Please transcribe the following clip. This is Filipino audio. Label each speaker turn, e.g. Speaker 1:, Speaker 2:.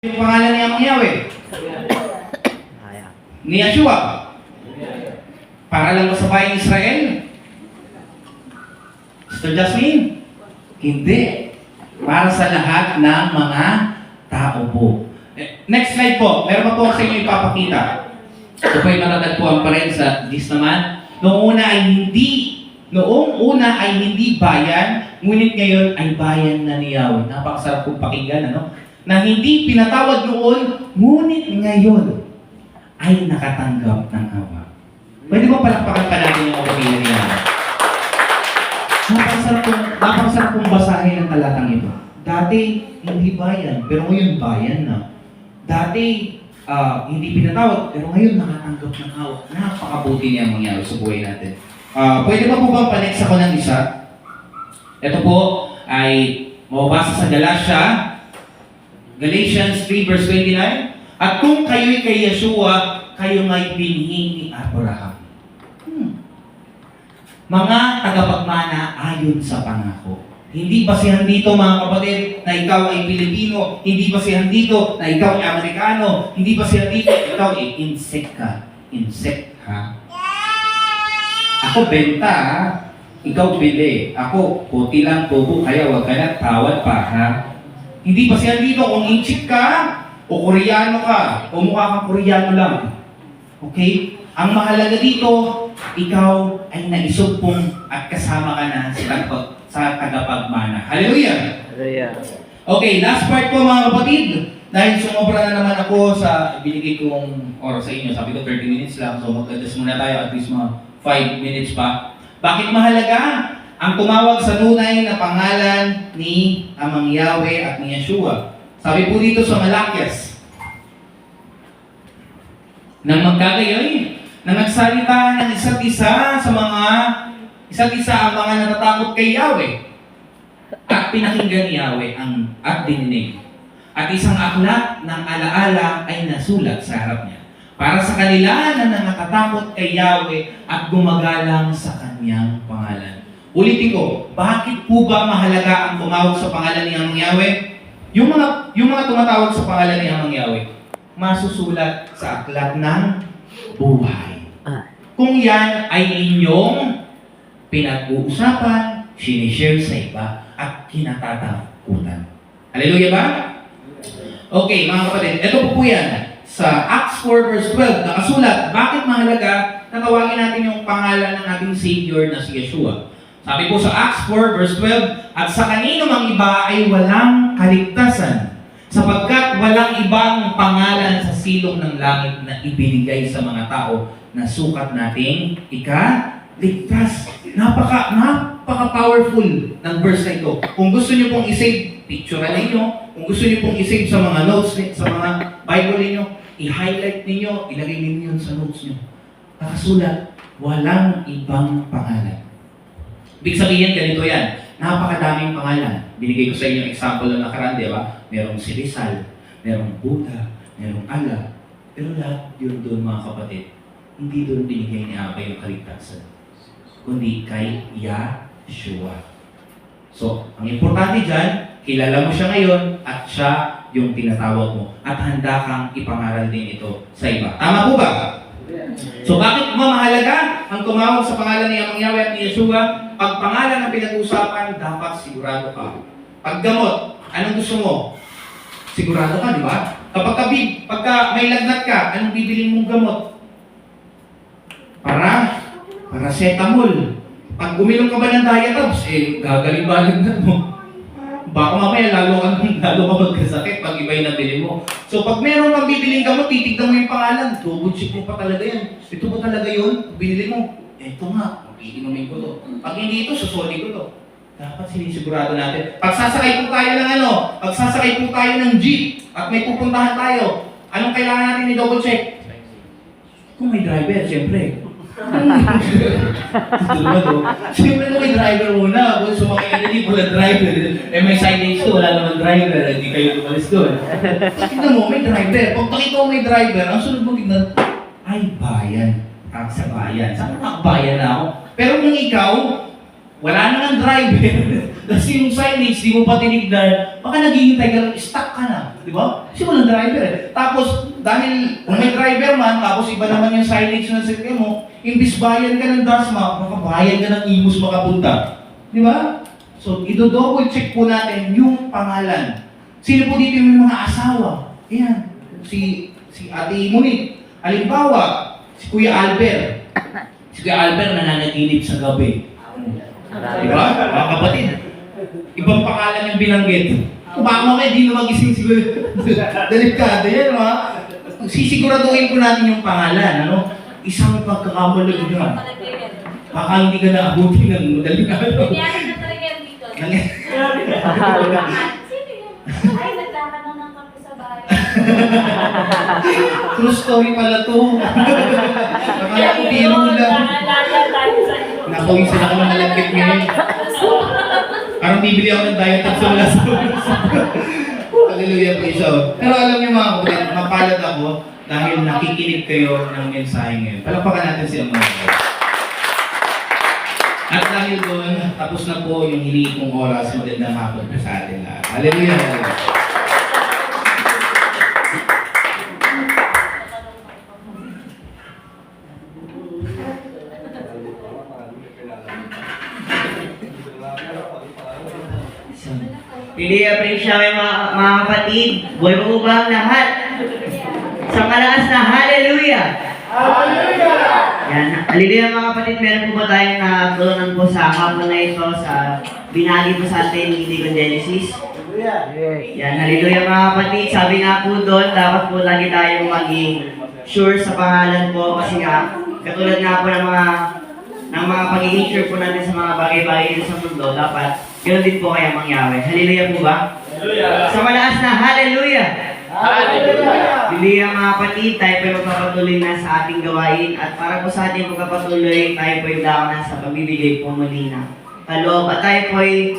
Speaker 1: Yung pangalan niya ang Yahweh? Ni Yeshua. Para lang ba sa bayang Israel? Sister Jasmine? Hindi. Para sa lahat ng mga tao po. Next slide po. Meron pa po sa inyo ipapakita. Ito po yung matatagpuan pa rin sa list naman. Noong una ay hindi bayan, ngunit ngayon ay bayan na ni Yahweh. Napakasarap pong pakinggan, ano? Na hindi pinatawad noon, ngunit ngayon ay nakatanggap ng awa. Pwede ba palakpakan pa natin yung opinion niya? Napakasarap pong basahin ng talatang ito. Dati, hindi bayan, pero ngayon bayan na. Dati, hindi pinatawad, pero ngayon nakatanggap ng awa. Napakabuti niya mangyari sa buhay natin. Pwede ba po bang pa-next ako ng isa? Ito po ay mababasa sa Galatians 3 verse 29. At kung kayo'y kay Yeshua, kayo nga'y binhi ni Abraham. Mga tagapagmana ayon sa pangako. Hindi basihan dito mga kapatid na ikaw ay Pilipino. Hindi basihan dito na ikaw ay Amerikano. Hindi basihan dito na ikaw ay insect ka. Insect ha? Ako benta ha? Ikaw bili. Ako puti lang tubo kaya wag ka na tawad pa ha? Hindi basihan dito kung inchik ka o Koreano ka o mukha kang Koreano lang. Okay? Ang mahalaga dito, ikaw ay naisugpong at kasama ka na sa tagapagmana. Hallelujah!
Speaker 2: Hallelujah.
Speaker 1: Okay, last part po mga kapatid. Dahil sumobra na naman ako sa binigay kong oras sa inyo. Sabi ko 30 minutes lang. So mag-adjust muna tayo at least mga 5 minutes pa. Bakit mahalaga? Ang tumawag sa tunay na pangalan ni Amang Yahweh at ni Yeshua. Sabi po dito sa Malakias, nang magkagayoy, na nagsalita ng isa't isa ang mga natatakot kay Yahweh. At pinakinggan ni Yahweh at dininig. At isang aklat ng alaala ay nasulat sa harap niya. Para sa kanila na natatakot kay Yahweh at gumagalang sa kanyang pangalan. Ulitin ko, bakit po ba mahalaga ang tumawag sa pangalan ni Amang Yahweh? Yung mga tumatawag sa pangalan ni Amang Yahweh, masusulat sa aklat ng buhay. Kung yan ay inyong pinag-uusapan, sinishare sa iba, at kinatatakutan. Hallelujah ba? Okay, mga kapatid, ito po yan. Sa Acts 4 verse 12, nakasulat, bakit mahalaga na tawagin natin yung pangalan ng ating Savior na si Yeshua? Sabi po sa Acts 4 verse 12, at sa kanino mang iba ay walang kaligtasan, sapagkat walang ibang pangalan sa silong ng langit na ibinigay sa mga tao na sukat nating ikaligtas. Napaka-powerful ng verse na ito. Kung gusto niyo pong isave, picture na ninyo. Kung gusto niyo pong isave sa mga notes, sa mga Bible ninyo, i-highlight ninyo, ilagay ninyo sa notes niyo. Nakasulat, walang ibang pangalan. Ibig sabihin, ganito yan. Napakadaming pangalan. Binigay ko sa inyo example ng nakaraan, di ba? Merong si Rizal, merong Buddha, merong Allah. Pero lahat yun doon, mga kapatid, hindi doon binigay ni Abba yung kaligtasan, kundi kay Yeshua. So, ang importante dyan, kilala mo siya ngayon at siya yung tinatawag mo. At handa kang ipangaral din ito sa iba. Tama po ba? So, bakit mahalaga ang tumawag sa pangalan ni Amang Yahweh at ni Yeshua? Pag pangalan ang pinag-usapan, dapat sigurado ka. Pag gamot, anong gusto mo? Sigurado ka, di ba? Pagka may lagnat ka, anong bibilin mong gamot? Paracetamol. Pag uminom ka ba ng Diatabs, gagaling ba lagnat mo? Baka mamaya lalo ka magkasakit pag iba yung nabili mo. So pag meron kang bibiling gamot, titignan mo yung pangalan. Double check mo pa talaga yan. Ito ba talaga yun? Binili mo. Ito nga, iinumin ko to. Pag hindi ito, susuli ko to. Dapat sinisigurado natin. Pagsasakay po tayo ng jeep at may pupuntahan tayo, anong kailangan natin i-double check? Kung may driver, siyempre. Siyempre kung may driver muna. Kung sumakay ka na wala driver. May signage to, wala naman driver. Hindi kayo tumalis doon. Tignan mo, may driver. Pag nakita mo may driver, ang sunod mo tignan, ay bayan. Sa bayan. Saan bayan na ako? Pero kung ikaw, wala na ng driver. Tapos yung signage, di mo pa tinignan, baka naghihintay ka lang, stuck ka na. Di ba? Kasi walang driver eh. Tapos, dahil kung may driver man, tapos iba naman yung signage na sinabi mo, imbis bayan ka ng DASMA, baka bayan ka ng Imus makapunta. Di ba? So, i-double check po natin yung pangalan. Sino po dito yung mga asawa? Ayan. Si Ate Monique. Halimbawa, si Kuya Albert. Si Kuya Albert nananaginip sa gabi. Di ba? Mga kapatid. Ibang pangalan yung binanggit. Baka mamaya di na magising siguro. Delikado yan, mga. Sisiguraduhin po natin yung pangalan. Ano? Isang pagkakamali na. Baka hindi ka naabuti ng madaling araw.
Speaker 2: Nangyari na talaga yan dito. Sino yun? Ay, naglaman na ng kape sa bahay.
Speaker 1: True story pala to. Akala ko biro lang. Naku, isa na ka ng malagkit ngayon. Parang bibili ako ng diet at sa Hallelujah, praise God. Pero alam niyo mga kapatid, mapalad ako dahil nakikinig kayo ng mensahe ngayon. Palakpakan natin si Amor. At dahil doon, tapos na po yung hinihingi kong oras, magandang hapon po sa atin lahat. Hallelujah.
Speaker 3: Pili apresya may mga kapatid. Buhay mo ba ang lahat? Sa malakas na hallelujah! Hallelujah! Yan. Hallelujah mga kapatid. Meron po ba tayong natulungan po sa hapon na ito sa binagi po sa atin ni Deacon Genesis? Yan. Hallelujah mga kapatid. Sabi nga po doon, dapat po lagi tayong maging sure sa pangalan po kasi nga, katulad nga po ng mga pagiging sure po natin sa mga bagay-bagay dito sa mundo, dapat ganoon din po kaya mangyari. Hallelujah po ba? Hallelujah! Sa malakas na hallelujah! Hallelujah! Hallelujah mga kapatid, tayo po magpapatuloy na sa ating gawain at para po sa ating magpapatuloy, tayo po yung na sa pagbibigay po muli na kaloob at tayo po ay